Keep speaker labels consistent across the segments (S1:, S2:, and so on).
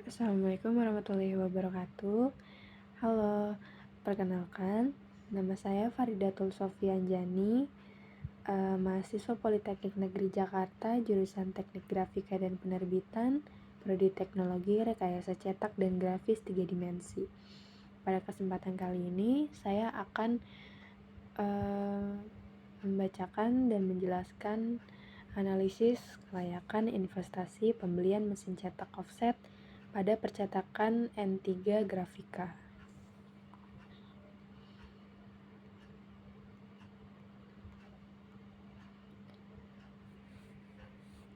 S1: Assalamualaikum warahmatullahi wabarakatuh. Halo, perkenalkan, nama saya Faridatul Sofyanjani, mahasiswa Politeknik Negeri Jakarta, jurusan Teknik Grafika dan Penerbitan, Prodi Teknologi Rekayasa Cetak dan Grafis 3 Dimensi. Pada kesempatan kali ini, saya akan membacakan dan menjelaskan analisis kelayakan investasi pembelian mesin cetak offset pada percetakan N3 Grafika.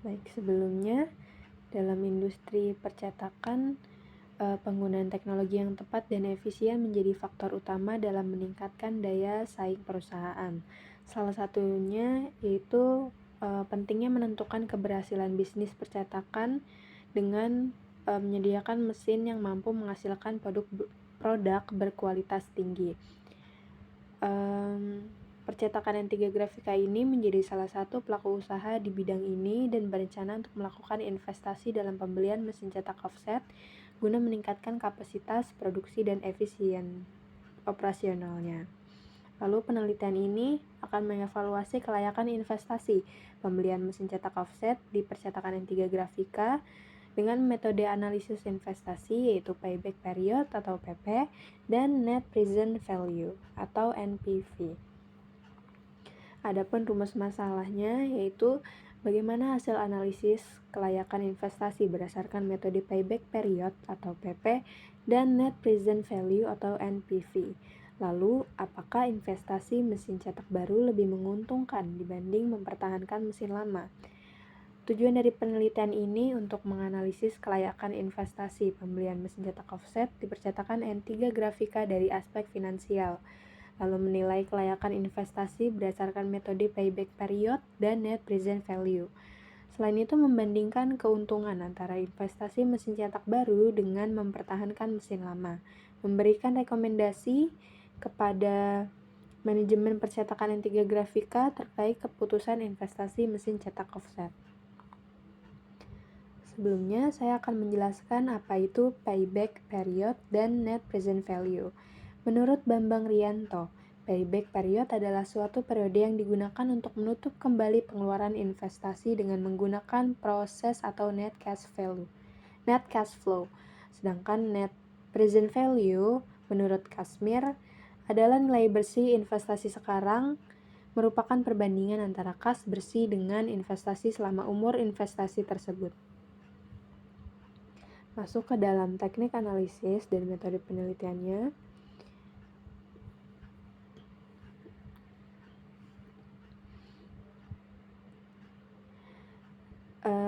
S1: Baik, sebelumnya dalam industri percetakan penggunaan teknologi yang tepat dan efisien menjadi faktor utama dalam meningkatkan daya saing perusahaan. Salah satunya yaitu pentingnya menentukan keberhasilan bisnis percetakan dengan menyediakan mesin yang mampu menghasilkan produk berkualitas tinggi. Percetakan N3 Grafika ini menjadi salah satu pelaku usaha di bidang ini dan berencana untuk melakukan investasi dalam pembelian mesin cetak offset guna meningkatkan kapasitas produksi dan efisien operasionalnya. Lalu penelitian ini akan mengevaluasi kelayakan investasi pembelian mesin cetak offset di percetakan N3 Grafika dengan metode analisis investasi yaitu payback period atau PP dan net present value atau NPV. Adapun rumus masalahnya yaitu bagaimana hasil analisis kelayakan investasi berdasarkan metode payback period atau PP dan net present value atau NPV. Lalu, apakah investasi mesin cetak baru lebih menguntungkan dibanding mempertahankan mesin lama? Tujuan dari penelitian ini untuk menganalisis kelayakan investasi pembelian mesin cetak offset di percetakan N3 Grafika dari aspek finansial, lalu menilai kelayakan investasi berdasarkan metode payback period dan net present value. Selain itu, membandingkan keuntungan antara investasi mesin cetak baru dengan mempertahankan mesin lama, memberikan rekomendasi kepada manajemen percetakan N3 Grafika terkait keputusan investasi mesin cetak offset. Sebelumnya, saya akan menjelaskan apa itu payback period dan net present value. Menurut Bambang Rianto, payback period adalah suatu periode yang digunakan untuk menutup kembali pengeluaran investasi dengan menggunakan proses atau net cash flow. Sedangkan net present value, menurut Kasmir, adalah nilai bersih investasi sekarang, merupakan perbandingan antara kas bersih dengan investasi selama umur investasi tersebut. Masuk ke dalam teknik analisis dan metode penelitiannya.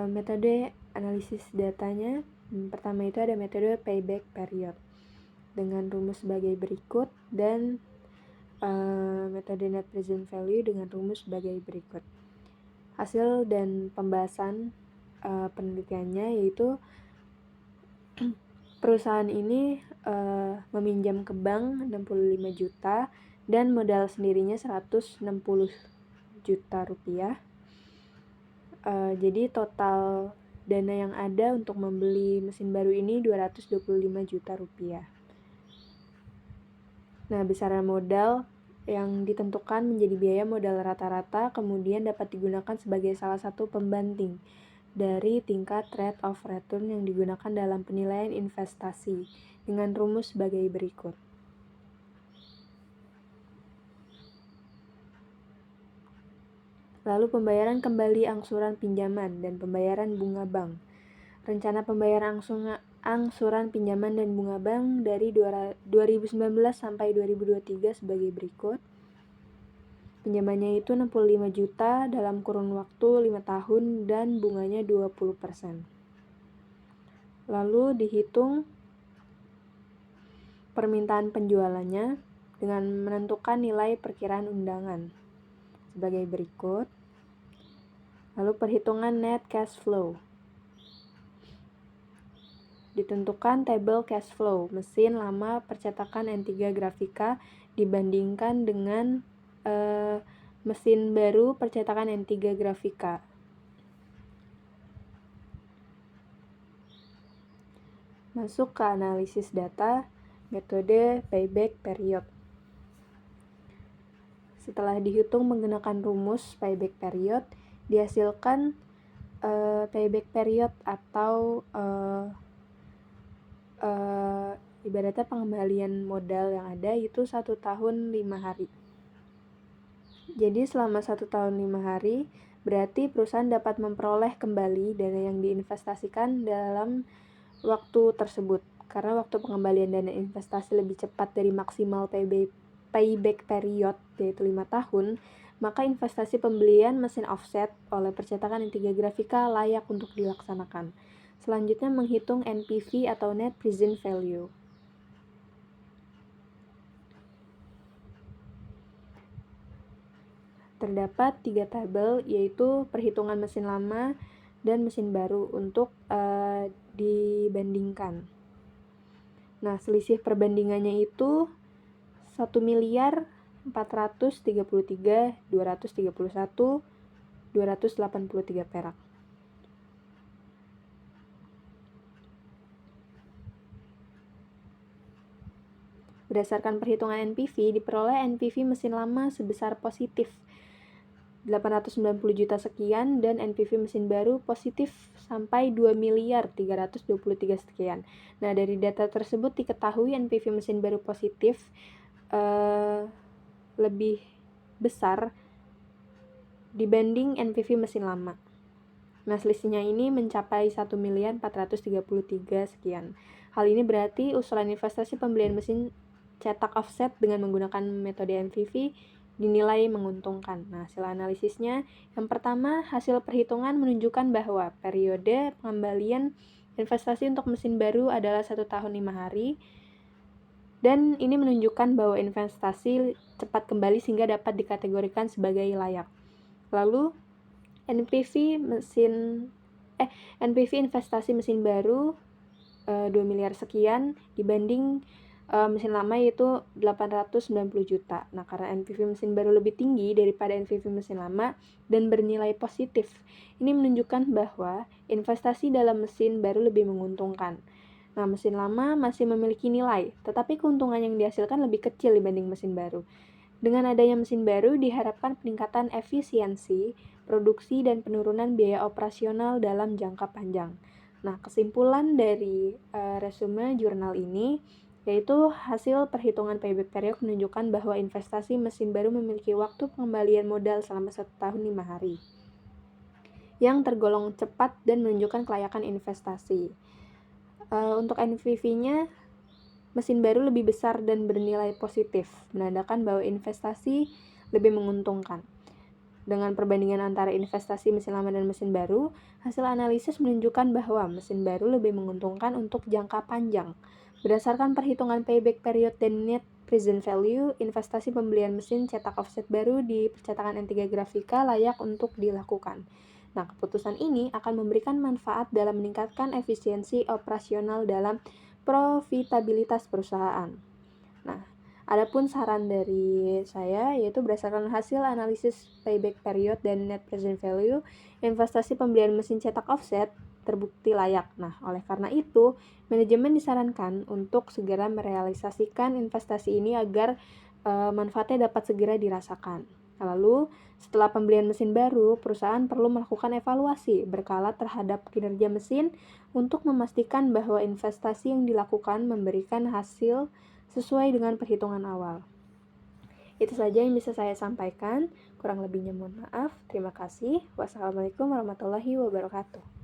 S1: Metode analisis datanya, pertama itu ada metode payback period dengan rumus sebagai berikut dan metode net present value dengan rumus sebagai berikut. Hasil dan pembahasan penelitiannya yaitu perusahaan ini meminjam ke bank 65 juta dan modal sendirinya 160 juta rupiah. Jadi total dana yang ada untuk membeli mesin baru ini 225 juta rupiah. Nah, besaran modal yang ditentukan menjadi biaya modal rata-rata kemudian dapat digunakan sebagai salah satu pembanting dari tingkat rate of return yang digunakan dalam penilaian investasi dengan rumus sebagai berikut. Lalu pembayaran kembali angsuran pinjaman dan pembayaran bunga bank. Rencana pembayaran angsuran pinjaman dan bunga bank dari 2019 sampai 2023 sebagai berikut. Pinjamannya itu 65 juta dalam kurun waktu 5 tahun dan bunganya 20%. Lalu dihitung permintaan penjualannya dengan menentukan nilai perkiraan undangan sebagai berikut. Lalu perhitungan net cash flow. Ditentukan tabel cash flow mesin lama percetakan N3 Grafika dibandingkan dengan mesin baru percetakan N3 Grafika. Masuk ke analisis data, metode payback period. Setelah dihitung menggunakan rumus payback period, dihasilkan payback period atau ibaratnya pengembalian modal yang ada itu 1 tahun 5 hari. Jadi selama 1 tahun 5 hari, berarti perusahaan dapat memperoleh kembali dana yang diinvestasikan dalam waktu tersebut. Karena waktu pengembalian dana investasi lebih cepat dari maksimal payback period, yaitu 5 tahun, maka investasi pembelian mesin offset oleh percetakan N3 grafika layak untuk dilaksanakan. Selanjutnya menghitung NPV atau Net Present Value. Terdapat 3 tabel, yaitu perhitungan mesin lama dan mesin baru untuk dibandingkan. Nah, selisih perbandingannya itu 1.433.231.283 perak. Berdasarkan perhitungan NPV, diperoleh NPV mesin lama sebesar positif 890 juta sekian dan NPV mesin baru positif sampai 2.323 sekian. Nah, dari data tersebut diketahui NPV mesin baru positif lebih besar dibanding NPV mesin lama. Nah, selisihnya ini mencapai 1.433 sekian. Hal ini berarti usulan investasi pembelian mesin cetak offset dengan menggunakan metode NPV dinilai menguntungkan. Nah, hasil analisisnya, yang pertama, hasil perhitungan menunjukkan bahwa periode pengembalian investasi untuk mesin baru adalah 1 tahun 5 hari, dan ini menunjukkan bahwa investasi cepat kembali sehingga dapat dikategorikan sebagai layak. Lalu, NPV investasi mesin baru 2 miliar sekian dibanding mesin lama yaitu 890 juta. Nah, karena NPV mesin baru lebih tinggi daripada NPV mesin lama dan bernilai positif, ini menunjukkan bahwa investasi dalam mesin baru lebih menguntungkan. Nah, mesin lama masih memiliki nilai, tetapi keuntungan yang dihasilkan lebih kecil dibanding mesin baru. Dengan adanya mesin baru, diharapkan peningkatan efisiensi, produksi, dan penurunan biaya operasional dalam jangka panjang. Nah, kesimpulan dari resume jurnal ini yaitu hasil perhitungan payback period menunjukkan bahwa investasi mesin baru memiliki waktu pengembalian modal selama 1 tahun 5 hari yang tergolong cepat dan menunjukkan kelayakan investasi. Untuk NPV-nya, mesin baru lebih besar dan bernilai positif, menandakan bahwa investasi lebih menguntungkan. Dengan perbandingan antara investasi mesin lama dan mesin baru, hasil analisis menunjukkan bahwa mesin baru lebih menguntungkan untuk jangka panjang. Berdasarkan perhitungan payback period dan net present value, investasi pembelian mesin cetak offset baru di percetakan N3 grafika layak untuk dilakukan. Nah, keputusan ini akan memberikan manfaat dalam meningkatkan efisiensi operasional dalam profitabilitas perusahaan. Nah, adapun saran dari saya yaitu berdasarkan hasil analisis payback period dan net present value, investasi pembelian mesin cetak offset terbukti layak. Nah, oleh karena itu, manajemen disarankan untuk segera merealisasikan investasi ini agar manfaatnya dapat segera dirasakan. Lalu, setelah pembelian mesin baru, perusahaan perlu melakukan evaluasi berkala terhadap kinerja mesin untuk memastikan bahwa investasi yang dilakukan memberikan hasil sesuai dengan perhitungan awal. Itu saja yang bisa saya sampaikan. Kurang lebihnya mohon maaf. Terima kasih. Wassalamualaikum warahmatullahi wabarakatuh.